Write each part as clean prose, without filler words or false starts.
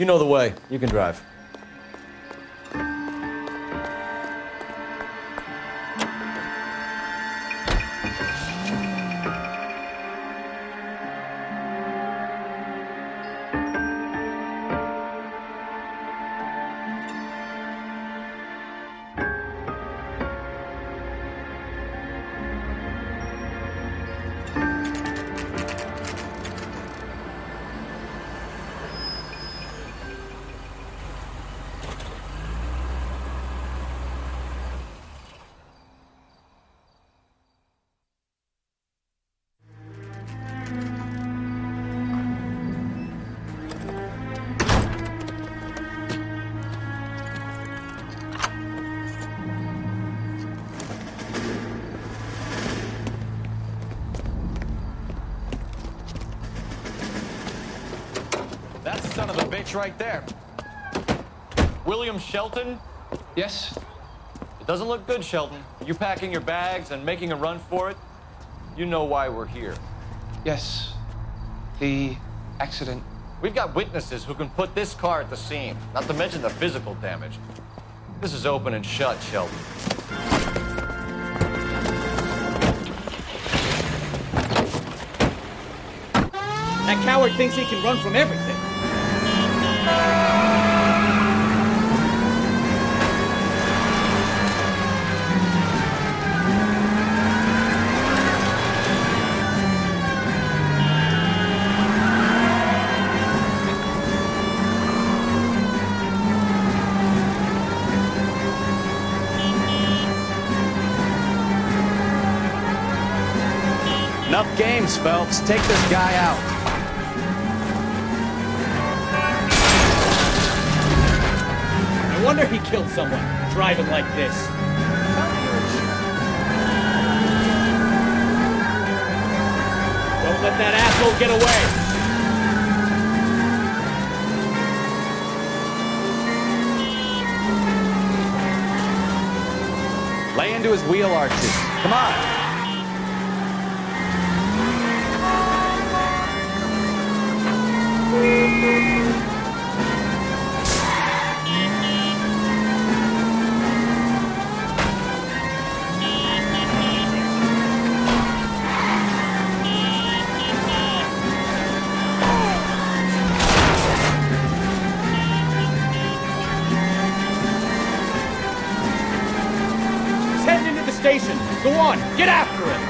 You know the way. You can drive. That's the son of a bitch right there. William Shelton? Yes? It doesn't look good, Shelton. You packing your bags and making a run for it? You know why we're here. Yes. The accident. We've got witnesses who can put this car at the scene, not to mention the physical damage. This is open and shut, Shelton. That coward thinks he can run from everything. Enough games, Phelps. Take this guy out. No wonder he killed someone, driving like this. Don't let that asshole get away. Lay into his wheel arches. Come on. He's heading into the station. Go on, get after him.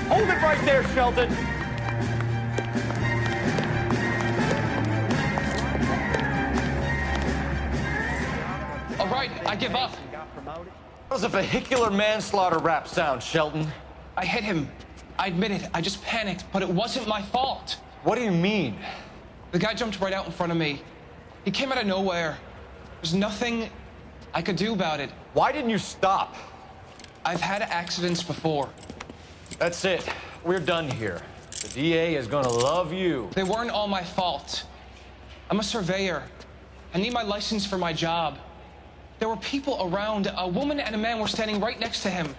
Hold it right there, Shelton. All right, I give up. That was a vehicular manslaughter rap sound, Shelton. I hit him. I admit it. I just panicked, but it wasn't my fault. What do you mean? The guy jumped right out in front of me. He came out of nowhere. There's nothing I could do about it. Why didn't you stop? I've had accidents before. That's it. We're done here. The DA is gonna love you. They weren't all my fault. I'm a surveyor. I need my license for my job. There were people around. A woman and a man were standing right next to him.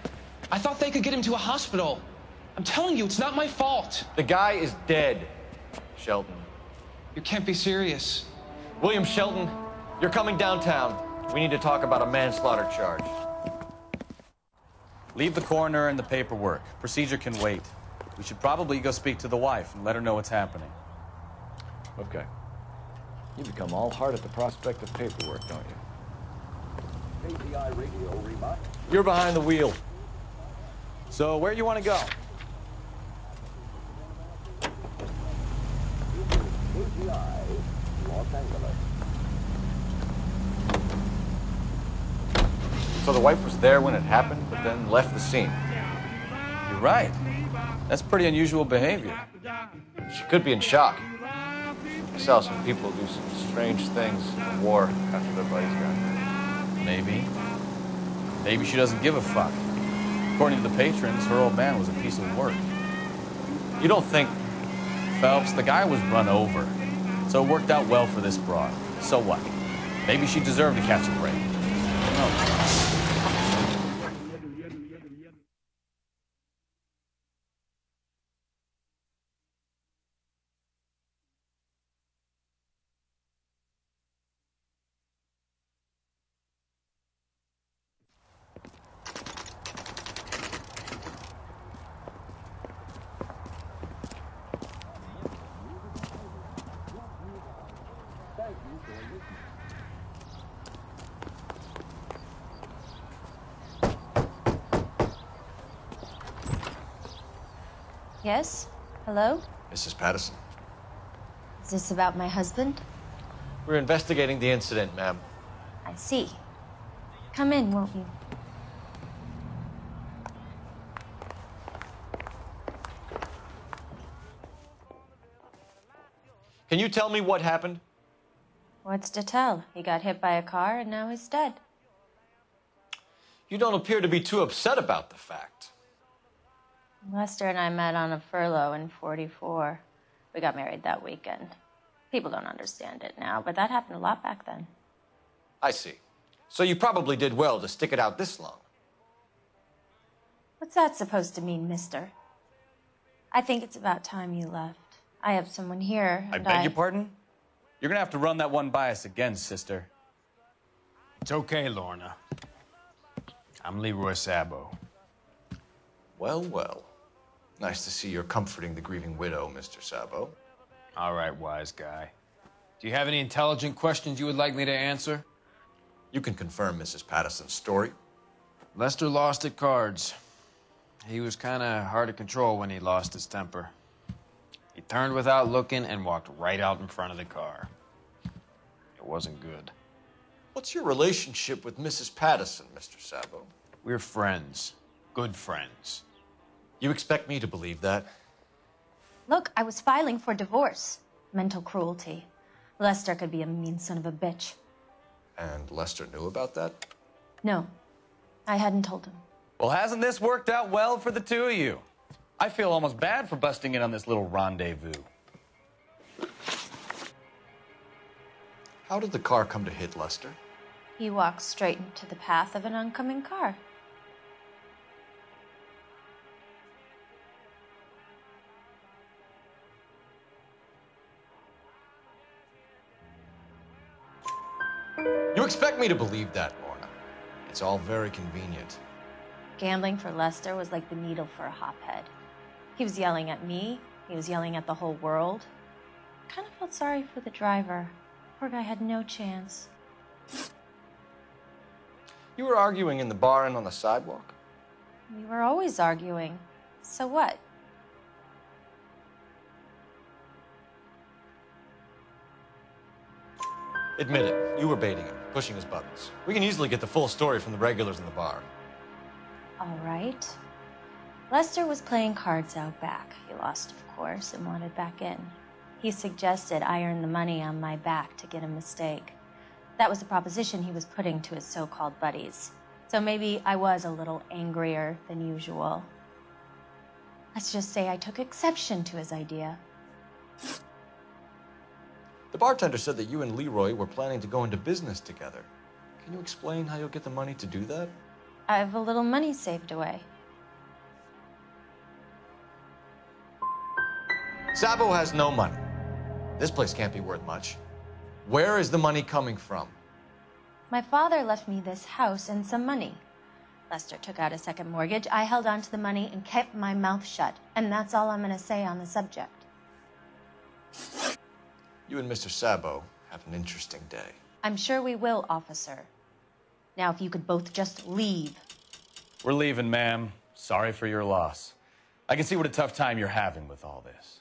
I thought they could get him to a hospital. I'm telling you, it's not my fault. The guy is dead, Shelton. You can't be serious. William Shelton, you're coming downtown. We need to talk about a manslaughter charge. Leave the coroner and the paperwork. Procedure can wait. We should probably go speak to the wife and let her know what's happening. Okay. You become all heart at the prospect of paperwork, don't you? KPI radio remote. You're behind the wheel. So, where you want to go? KPI Los Angeles. So the wife was there when it happened, but then left the scene. You're right. That's pretty unusual behavior. She could be in shock. I saw some people do some strange things in the war after their buddies got. Maybe. Maybe she doesn't give a fuck. According to the patrons, her old man was a piece of work. You don't think... Phelps, the guy was run over. So it worked out well for this broad. So what? Maybe she deserved to catch a break. I don't know. Yes? Hello? Mrs. Patterson. Is this about my husband? We're investigating the incident, ma'am. I see. Come in, won't you? Can you tell me what happened? What's to tell? He got hit by a car and now he's dead. You don't appear to be too upset about the fact. Lester and I met on a furlough in '44. We got married that weekend. People don't understand it now, but that happened a lot back then. I see. So you probably did well to stick it out this long. What's that supposed to mean, mister? I think it's about time you left. I have someone here, I and beg your pardon? You're gonna have to run that one by us again, sister. It's okay, Lorna. I'm Leroy Sabo. Well, well. Nice to see you're comforting the grieving widow, Mr. Sabo. All right, wise guy. Do you have any intelligent questions you would like me to answer? You can confirm Mrs. Patterson's story. Lester lost at cards. He was kind of hard to control when he lost his temper. He turned without looking and walked right out in front of the car. It wasn't good. What's your relationship with Mrs. Patterson, Mr. Sabo? We're friends. Good friends. You expect me to believe that? Look, I was filing for divorce. Mental cruelty. Lester could be a mean son of a bitch. And Lester knew about that? No, I hadn't told him. Well, hasn't this worked out well for the two of you? I feel almost bad for busting in on this little rendezvous. How did the car come to hit Lester? He walked straight into the path of an oncoming car. You expect me to believe that, Lorna. It's all very convenient. Gambling for Lester was like the needle for a hophead. He was yelling at me. He was yelling at the whole world. I kind of felt sorry for the driver. Poor guy had no chance. You were arguing in the bar and on the sidewalk? We were always arguing. So what? Admit it, you were baiting him, pushing his buttons. We can easily get the full story from the regulars in the bar. All right. Lester was playing cards out back. He lost, of course, and wanted back in. He suggested I earn the money on my back to get a mistake. That was the proposition he was putting to his so-called buddies. So maybe I was a little angrier than usual. Let's just say I took exception to his idea. The bartender said that you and Leroy were planning to go into business together. Can you explain how you'll get the money to do that? I have a little money saved away. Sabo has no money. This place can't be worth much. Where is the money coming from? My father left me this house and some money. Lester took out a second mortgage. I held on to the money and kept my mouth shut. And that's all I'm going to say on the subject. You and Mr. Sabo have an interesting day. I'm sure we will, officer. Now, if you could both just leave. We're leaving, ma'am. Sorry for your loss. I can see what a tough time you're having with all this.